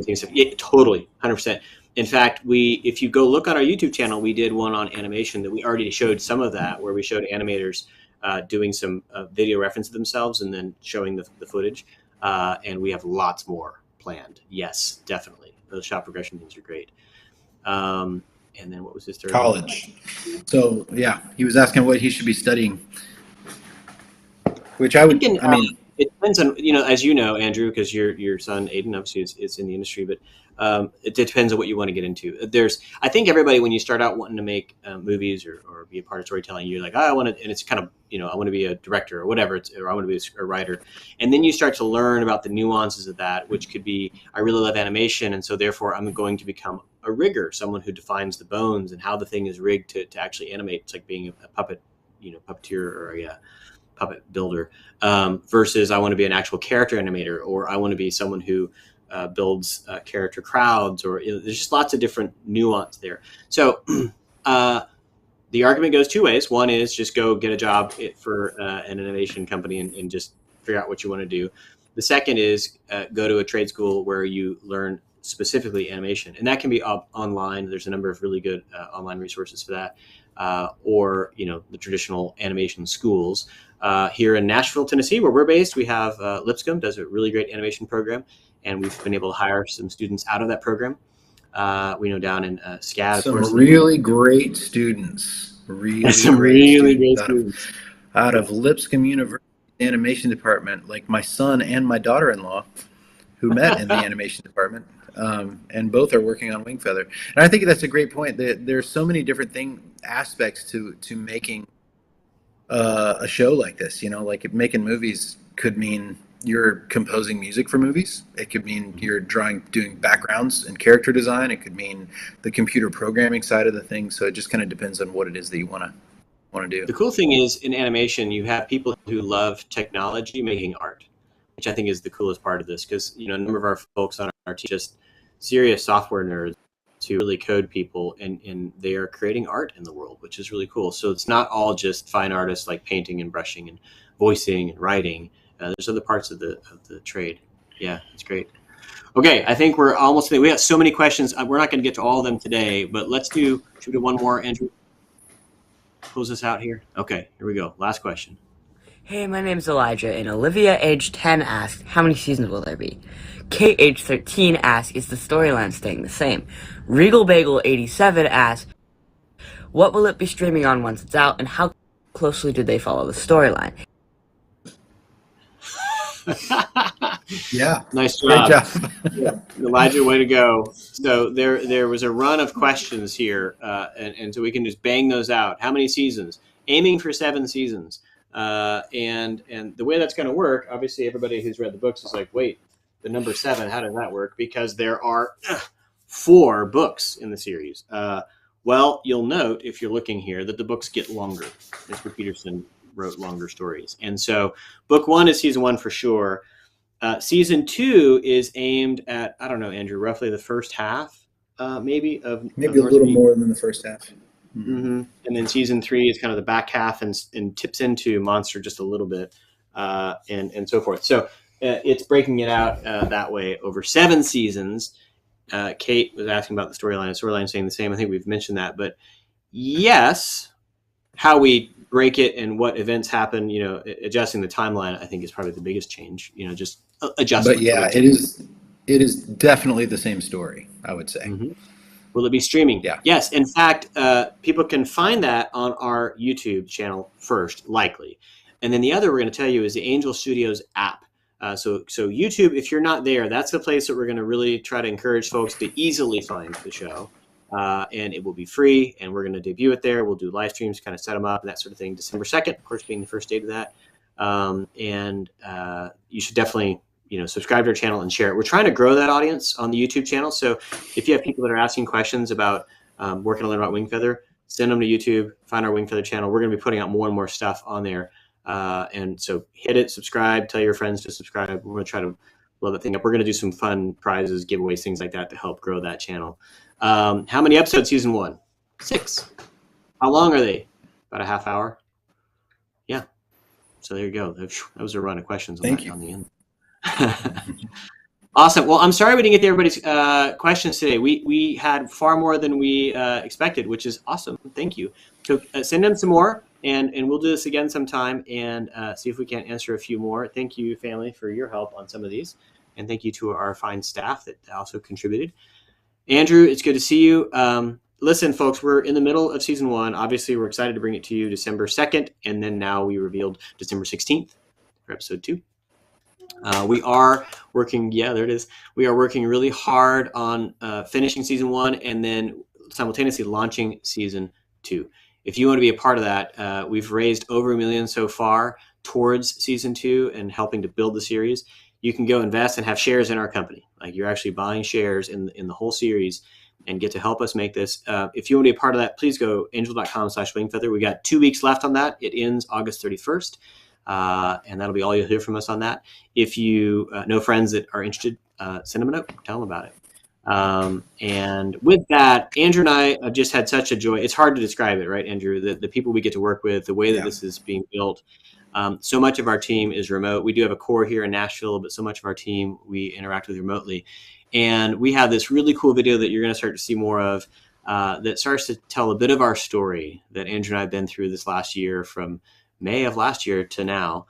do some. Yeah, totally, 100%. In fact, if you go look on our YouTube channel, we did one on animation that we already showed some of that, where we showed animators doing some video reference of themselves and then showing the footage. And we have lots more planned. Yes, definitely. Those shot progression things are great. And then what was his third? College. So yeah, he was asking what he should be studying. Which I mean, it depends on, as you know, Andrew, because your son Aiden obviously is in the industry, but it depends on what you want to get into. I think everybody, when you start out wanting to make movies or be a part of storytelling, you're like, I want to, and it's kind of, I want to be a director or whatever, or I want to be a writer. And then you start to learn about the nuances of that, which could be, I really love animation, and so therefore I'm going to become a rigger, someone who defines the bones and how the thing is rigged to actually animate. It's like being a puppet, puppeteer or a puppet builder, versus I want to be an actual character animator, or I want to be someone who builds character crowds, or there's just lots of different nuance there. So the argument goes 2 ways. One is just go get a job for an animation company and just figure out what you want to do. The second is go to a trade school where you learn specifically animation, and that can be online. There's a number of really good online resources for that. or the traditional animation schools. Here in Nashville, Tennessee, where we're based, we have Lipscomb does a really great animation program, and we've been able to hire some students out of that program. We know down in SCAD, of Some course. really great students. Really great students. Out of Lipscomb University animation department, like my son and my daughter-in-law, who met in the animation department, and both are working on Wingfeather. And I think that's a great point. There's so many different aspects to making a show like this. Like making movies could mean you're composing music for movies. It could mean you're doing backgrounds and character design. It could mean the computer programming side of the thing. So it just kind of depends on what it is that you want to do. The cool thing is in animation, you have people who love technology making art, which I think is the coolest part of this, because a number of our folks on our team just serious software nerds to really code people, and they are creating art in the world, which is really cool. So it's not all just fine artists like painting and brushing and voicing and writing. There's other parts of the trade. Yeah, it's great. Okay, I think we're almost there. We have so many questions. We're not going to get to all of them today, but should we do one more, Andrew? Close us out here. Okay, here we go. Last question. Hey, my name's Elijah, and Olivia, age 10, asked, how many seasons will there be? Kate, age 13, asked, is the storyline staying the same? Regal Bagel, 87, asked, what will it be streaming on once it's out, and how closely do they follow the storyline? Yeah. Nice job. Great job. Yeah. Elijah, way to go. So there was a run of questions here, and so we can just bang those out. How many seasons? Aiming for 7 seasons. And the way that's going to work, obviously everybody who's read the books is like, wait, the number 7, how does that work? Because there are 4 books in the series. Well, you'll note if you're looking here that the books get longer. Mr. Peterson wrote longer stories. And so book 1 is season 1 for sure. Season 2 is aimed at, I don't know, Andrew, roughly the first half, maybe a little more than the first half. Mm-hmm. And then season 3 is kind of the back half and tips into Monster just a little bit, and so forth. So it's breaking it out that way over 7 seasons. Kate was asking about the storyline. The storyline is saying the same. I think we've mentioned that, but yes, how we break it and what events happen, adjusting the timeline, I think is probably the biggest change, just adjusting. But yeah, it is definitely the same story, I would say. Mm-hmm. Will it be streaming? Yeah. Yes. In fact, people can find that on our YouTube channel first, likely. And then the other we're going to tell you is the Angel Studios app. So YouTube, if you're not there, that's the place that we're going to really try to encourage folks to easily find the show. And it will be free, and we're going to debut it there. We'll do live streams, kind of set them up and that sort of thing. December 2nd, of course, being the first date of that. And you should definitely, subscribe to our channel and share it. We're trying to grow that audience on the YouTube channel. So if you have people that are asking questions about working to learn about Wingfeather, send them to YouTube, find our Wingfeather channel. We're going to be putting out more and more stuff on there. And so hit it, subscribe, tell your friends to subscribe. We're going to try to blow that thing up. We're going to do some fun prizes, giveaways, things like that to help grow that channel. How many episodes season 1? 6. How long are they? About a half hour? Yeah. So there you go. That was a run of questions on the end. Awesome. Well, I'm sorry we didn't get to everybody's questions today. We had far more than we expected, which is awesome. Thank you. So send them some more, and we'll do this again sometime and see if we can't answer a few more. Thank you, family, for your help on some of these. And thank you to our fine staff that also contributed. Andrew, it's good to see you. Listen, folks, we're in the middle of season 1. Obviously, we're excited to bring it to you December 2nd. And then now we revealed December 16th for episode 2. We are working, there it is. We are working really hard on finishing season 1 and then simultaneously launching season 2. If you want to be a part of that, we've raised over $1 million so far towards season 2 and helping to build the series. You can go invest and have shares in our company. Like you're actually buying shares in the whole series and get to help us make this. If you want to be a part of that, please go angel.com/wingfeather. We got 2 weeks left on that. It ends August 31st. And that'll be all you'll hear from us on that. If you know friends that are interested, send them a note, tell them about it. And with that, Andrew and I have just had such a joy. It's hard to describe it, right, Andrew? The people we get to work with, the way that this is being built. So much of our team is remote. We do have a core here in Nashville, but so much of our team we interact with remotely. And we have this really cool video that you're going to start to see more of that starts to tell a bit of our story that Andrew and I have been through this last year, from May of last year to now,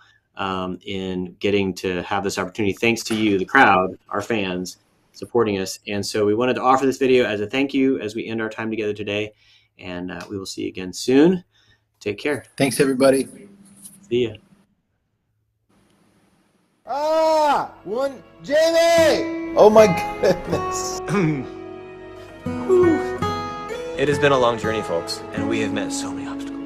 in getting to have this opportunity, thanks to you, the crowd, our fans, supporting us. And so we wanted to offer this video as a thank you as we end our time together today. And we will see you again soon. Take care. Thanks, everybody. See ya. One Jamie! Oh my goodness. It has been a long journey, folks, and we have met so many obstacles.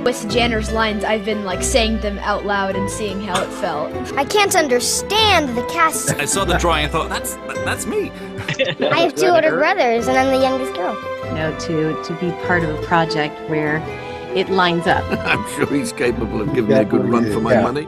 With Janner's lines, I've been like saying them out loud and seeing how it felt. I can't understand the cast. I saw the drawing and thought, that's me. I have two older brothers, and I'm the youngest girl. You know, to be part of a project where it lines up. I'm sure he's capable of giving me a good run for my money.